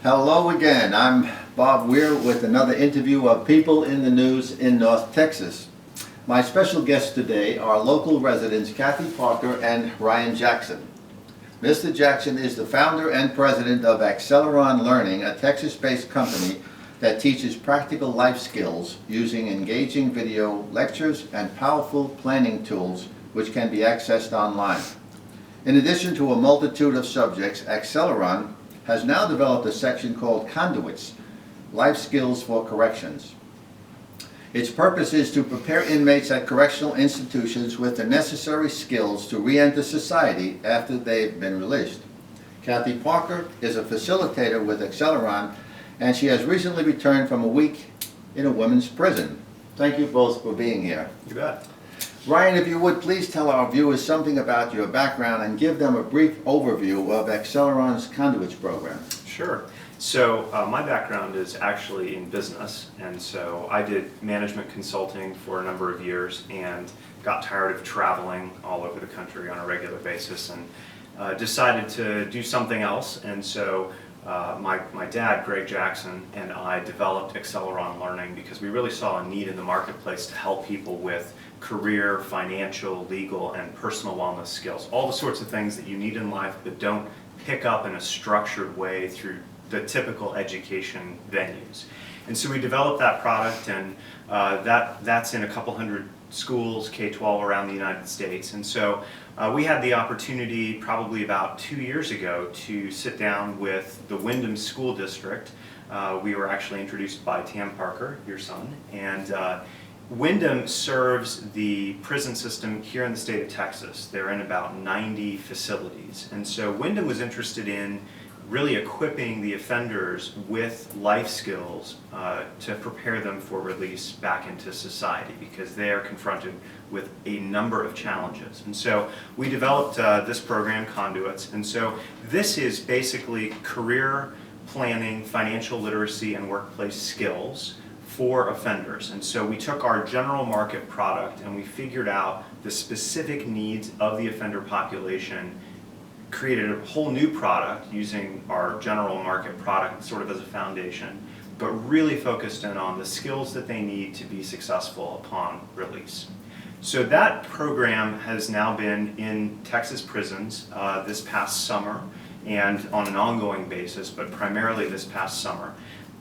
Hello again. I'm Bob Weir with another interview of People in the News in North Texas. My special guests today are local residents Cathys Parker and Ryan Jackson. Mr. Jackson is the founder and president of Acceleron Learning, a Texas-based company that teaches practical life skills using engaging video lectures and powerful planning tools which can be accessed online. In addition to a multitude of subjects, Acceleron has now developed a section called Conduits, Life Skills for Corrections. Its purpose is to prepare inmates at correctional institutions with the necessary skills to re-enter society after they've been released. Cathys Parker is a facilitator with Acceleron, and she has recently returned from a week in a women's prison. Thank you both for being here. You bet. Ryan, if you would please tell our viewers something about your background and give them a brief overview of Acceleron's Conduits program. Sure. So my background is actually in business, and so I did management consulting for a number of years and got tired of traveling all over the country on a regular basis and decided to do something else. And so my dad, Greg Jackson, and I developed Acceleron Learning because we really saw a need in the marketplace to help people with career, financial, legal, and personal wellness skills. All the sorts of things that you need in life but don't pick up in a structured way through the typical education venues. And so we developed that product, and that's in a couple hundred schools, K-12 around the United States. And so we had the opportunity probably about 2 years ago to sit down with the Wyndham School District. We were actually introduced by Tam Parker, your son, and Wyndham serves the prison system here in the state of Texas. They're in about 90 facilities. And so Wyndham was interested in really equipping the offenders with life skills to prepare them for release back into society, because they are confronted with a number of challenges. And so we developed this program, Conduits, and so this is basically career planning, financial literacy, and workplace skills for offenders. And so we took our general market product and we figured out the specific needs of the offender population, created a whole new product using our general market product sort of as a foundation, but really focused in on the skills that they need to be successful upon release. So that program has now been in Texas prisons this past summer and on an ongoing basis, but primarily this past summer.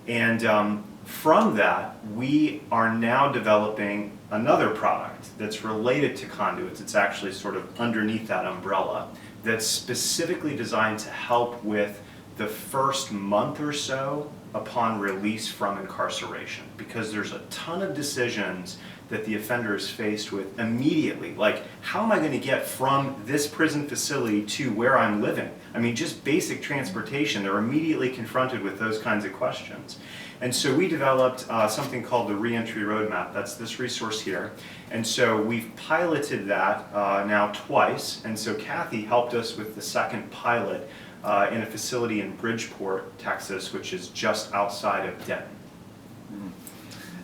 And from that, we are now developing another product that's related to Conduits. It's actually sort of underneath that umbrella, that's specifically designed to help with the first month or so upon release from incarceration, because there's a ton of decisions that the offender is faced with immediately, like how am I going to get from this prison facility to where I'm living? I mean, just basic transportation, they're immediately confronted with those kinds of questions. And so we developed something called the Reentry Roadmap. That's this resource here. And so we've piloted that now twice. And so Kathy helped us with the second pilot in a facility in Bridgeport, Texas, which is just outside of Denton.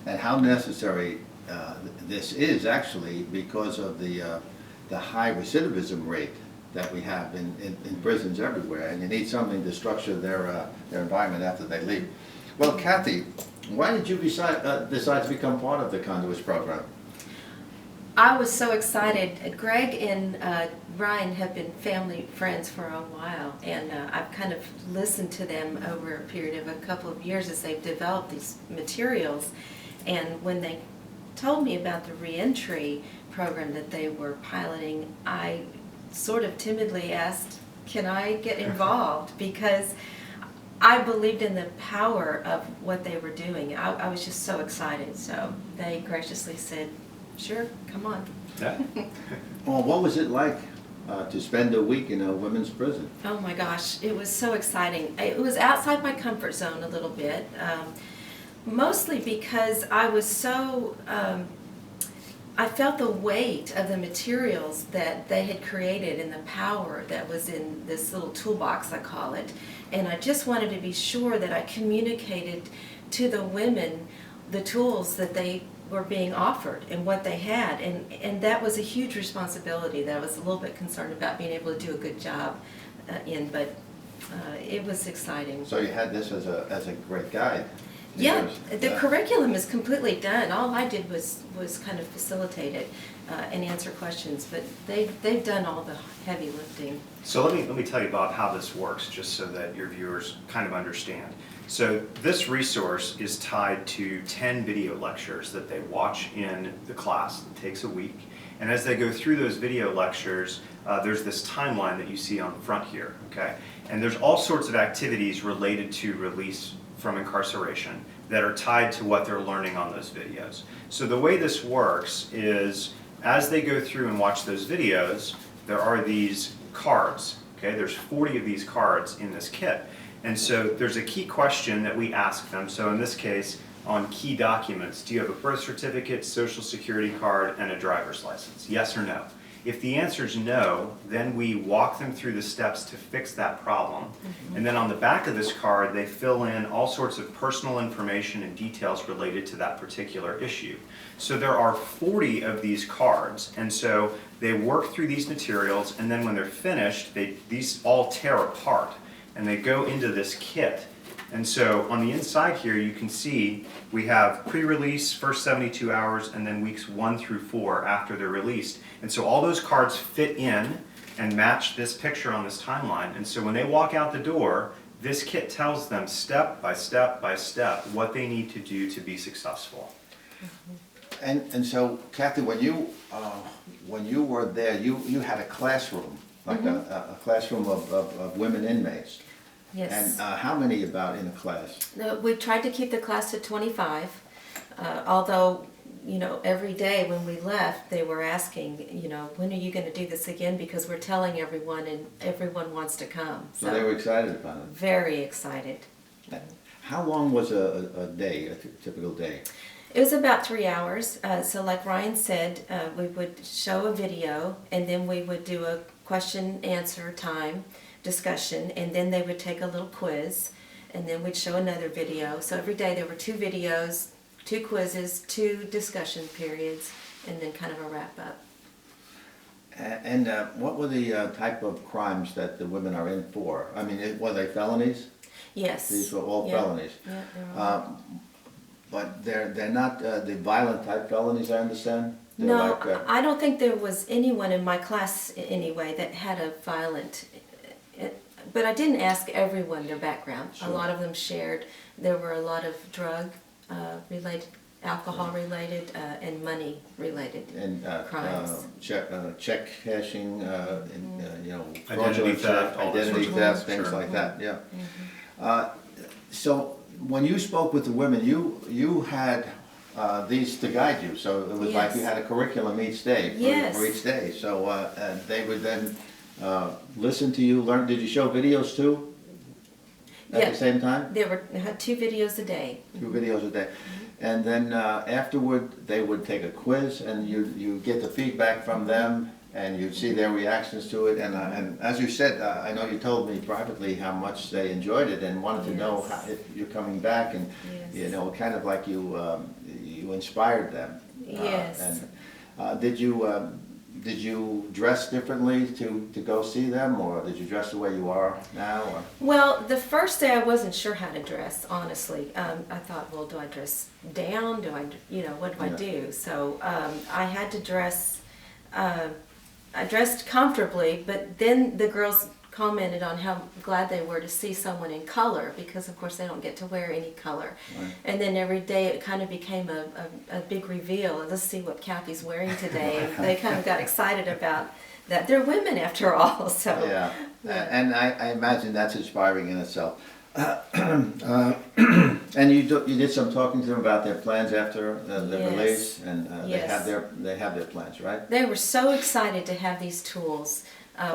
And how necessary this is actually because of the high recidivism rate that we have in prisons everywhere, and you need something to structure their environment after they leave. Well, Kathy, why did you decide to become part of the Conduits program? I was so excited. Greg and Ryan have been family friends for a while, and I've kind of listened to them over a period of a couple of years as they've developed these materials. And when they told me about the reentry program that they were piloting, I sort of timidly asked, can I get involved? Because I believed in the power of what they were doing. I was just so excited. So they graciously said, sure, come on. Yeah. Well, what was it like to spend a week in a women's prison? Oh my gosh, it was so exciting. It was outside my comfort zone a little bit, mostly because I was so, I felt the weight of the materials that they had created and the power that was in this little toolbox, I call it. And I just wanted to be sure that I communicated to the women the tools that they were being offered and what they had. And that was a huge responsibility that I was a little bit concerned about being able to do a good job in. But It was exciting. So you had this as a great guide. Yeah, Yours. the Yeah. curriculum is completely done. All I did was kind of facilitate it and answer questions, but they've done all the heavy lifting. So let me tell you about how this works, just so that your viewers kind of understand. So this resource is tied to 10 video lectures that they watch in the class. It takes a week. And as they go through those video lectures, there's this timeline that you see on the front here, okay? And there's all sorts of activities related to release from incarceration that are tied to what they're learning on those videos. So the way this works is, as they go through and watch those videos, there are these cards, okay? There's 40 of these cards in this kit. And so there's a key question that we ask them. So in this case, on key documents, do you have a birth certificate, social security card, and a driver's license? Yes or no? If the answer is no, then we walk them through the steps to fix that problem. And then on the back of this card, they fill in all sorts of personal information and details related to that particular issue. So there are 40 of these cards, and so they work through these materials, and then when they're finished, these all tear apart, and they go into this kit. And so on the inside here, you can see we have pre-release, first 72 hours, and then weeks 1 through 4 after they're released. And so all those cards fit in and match this picture on this timeline. And so when they walk out the door, this kit tells them step by step by step what they need to do to be successful. And so, Cathy, when you were there, you had a classroom, like a classroom of women inmates. Yes. And how many about in a class? No, we tried to keep the class to 25, although, you know, every day when we left, they were asking, you know, when are you going to do this again? Because we're telling everyone, and everyone wants to come. So they were excited about it. Very excited. How long was a day, a typical day? It was about 3 hours. So like Ryan said, we would show a video, and then we would do a question-answer time discussion, and then they would take a little quiz, and then we'd show another video. So every day there were 2 videos, 2 quizzes, 2 discussion periods, and then kind of a wrap-up. And what were the type of crimes that the women are in for? I mean, were they felonies? Yes. These were all Yeah. felonies. Yeah, they're all. But they're not the violent type felonies, I understand? They're No, like, I don't think there was anyone in my class anyway that had a violent, but I didn't ask everyone their background. Sure. A lot of them shared. There were a lot of drug related, alcohol related, and money related and crimes. check cashing, and, you know, Identity fraudulent theft, check, all that identity sort of theft, thing. things Sure. like that, yeah. So when you spoke with the women, you had these to guide you, so it was like Yes. you had a curriculum each day, Yes. for each day. So and they would then listen to you, learn. Did you show videos too? At Yeah. the same time? There were 2 videos a day. 2 videos a day. And then afterward, they would take a quiz, and you get the feedback from them, and you'd see their reactions to it. And as you said, I know you told me privately how much they enjoyed it and wanted to know Yes. how, if you're coming back, and Yes. you know, kind of like you inspired them. Yes. And did you dress differently to go see them, or did you dress the way you are now? Or? Well, the first day I wasn't sure how to dress, honestly. I thought, well, do I dress down? Do I, you know, what do I Yeah. do? So I had to dress, I dressed comfortably, but then the girls commented on how glad they were to see someone in color, because of course they don't get to wear any color. Right. And then every day it kind of became a big reveal. Let's see what Cathys wearing today. And they kind of got excited about that. They're women after all, so. Yeah, and I imagine that's inspiring in itself. And you did some talking to them about their plans after the Yes. release, and Yes. they have their plans, right? They were so excited to have these tools.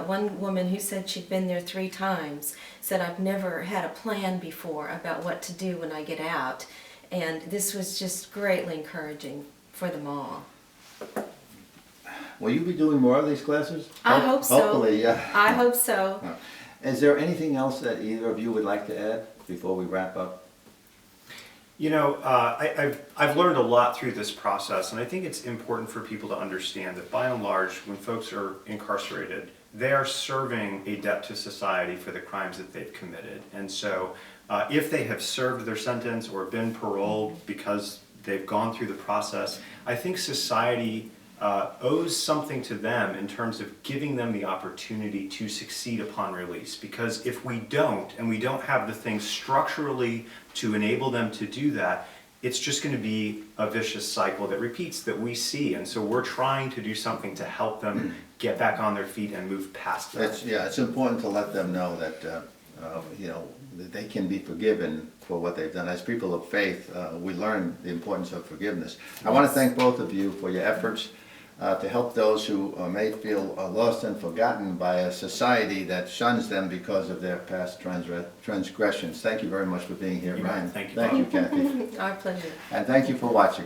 One woman who said she'd been there 3 times said, I've never had a plan before about what to do when I get out. And this was just greatly encouraging for them all. Will you be doing more of these classes? I hope so. Hopefully, yeah. I hope so. Is there anything else that either of you would like to add before we wrap up? You know, I've learned a lot through this process, and I think it's important for people to understand that by and large, when folks are incarcerated, they are serving a debt to society for the crimes that they've committed. And so if they have served their sentence or been paroled because they've gone through the process, I think society owes something to them in terms of giving them the opportunity to succeed upon release. Because if we don't, and we don't have the things structurally to enable them to do that, it's just going to be a vicious cycle that repeats that we see. And so we're trying to do something to help them get back on their feet and move past that. It's important to let them know that, that they can be forgiven for what they've done. As people of faith, we learn the importance of forgiveness. I want to thank both of you for your efforts to help those who may feel lost and forgotten by a society that shuns them because of their past transgressions. Thank you very much for being here, You bet. Ryan. Thank you, Thank Bob. you, Kathy. Our pleasure. And thank you for watching.